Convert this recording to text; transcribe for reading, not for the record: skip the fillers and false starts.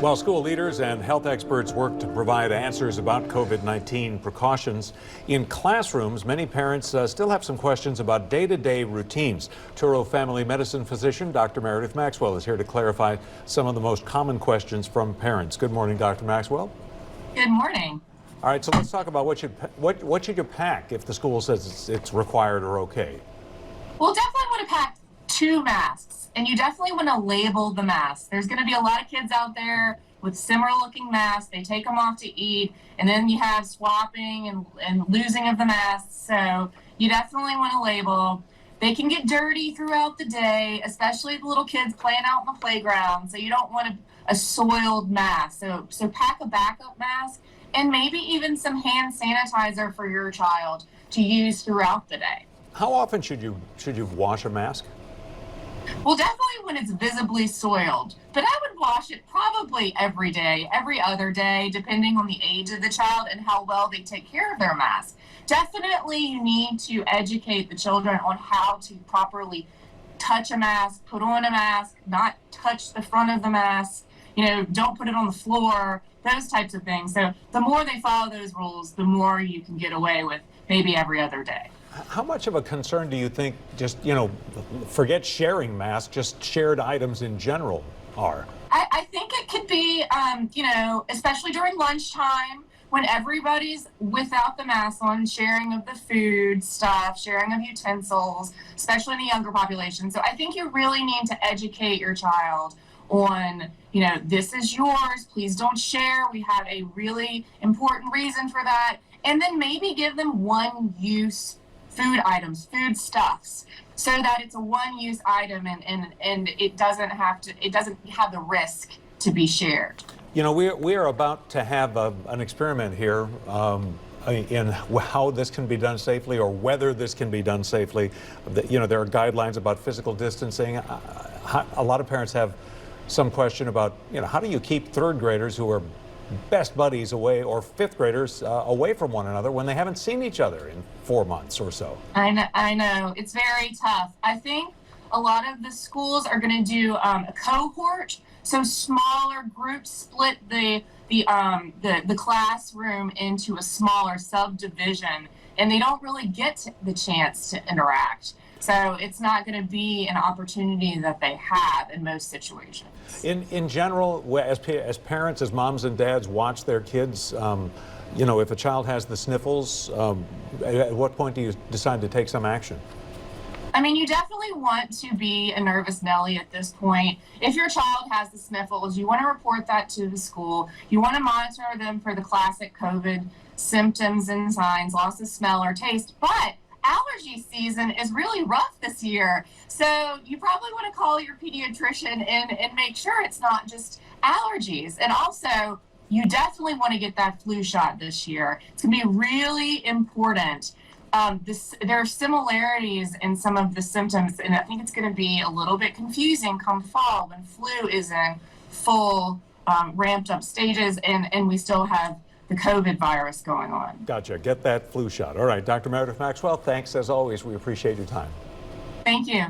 While school leaders and health experts work to provide answers about COVID-19 precautions, in classrooms, many parents still have some questions about day-to-day routines. Touro family medicine physician Dr. Meredith Maxwell is here to clarify some of the most common questions from parents. Good morning, Dr. Maxwell. Good morning. All right, so let's talk about what should you pack if the school says it's required or okay. Well, definitely want to pack 2 masks, and you definitely want to label the masks. There's going to be a lot of kids out there with similar looking masks. They take them off to eat, and then you have swapping and losing of the masks. So you definitely want to label. They can get dirty throughout the day, especially the little kids playing out in the playground. So you don't want a soiled mask. So pack a backup mask and maybe even some hand sanitizer for your child to use throughout the day. How often should you wash a mask? Well, definitely when it's visibly soiled, but I would wash it probably every day, every other day, depending on the age of the child and how well they take care of their mask. Definitely you need to educate the children on how to properly touch a mask, put on a mask, not touch the front of the mask, don't put it on the floor, those types of things. So the more they follow those rules, the more you can get away with maybe every other day. How much of a concern do you think just, forget sharing masks, just shared items in general are? I think it could be, especially during lunchtime when everybody's without the mask on, sharing of the food stuff, sharing of utensils, especially in the younger population. So I think you really need to educate your child on, this is yours, please don't share. We have a really important reason for that. And then maybe give them one-use food items, food stuffs, so that it's a one-use item and it doesn't have the risk to be shared. We are about to have an experiment here in how this can be done safely or whether this can be done safely. There are guidelines about physical distancing. A lot of parents have some question about, how do you keep third graders who are best buddies away or fifth graders away from one another when they haven't seen each other in 4 months or so? I know. It's very tough. I think a lot of the schools are going to do a cohort, so smaller groups split the classroom into a smaller subdivision, and they don't really get the chance to interact. So it's not going to be an opportunity that they have in most situations. In general, as parents, as moms and dads watch their kids, if a child has the sniffles, at what point do you decide to take some action? You definitely want to be a nervous Nelly at this point. If your child has the sniffles, you want to report that to the school. You want to monitor them for the classic COVID symptoms and signs, loss of smell or taste. But allergy season is really rough this year, so you probably want to call your pediatrician and make sure it's not just allergies. And also, you definitely want to get that flu shot this year. It's going to be really important. There are similarities in some of the symptoms, and I think it's going to be a little bit confusing come fall when flu is in full ramped up stages and we still have the COVID virus going on. Gotcha. Get that flu shot. All right, Dr. Meredith Maxwell, thanks as always. We appreciate your time. Thank you.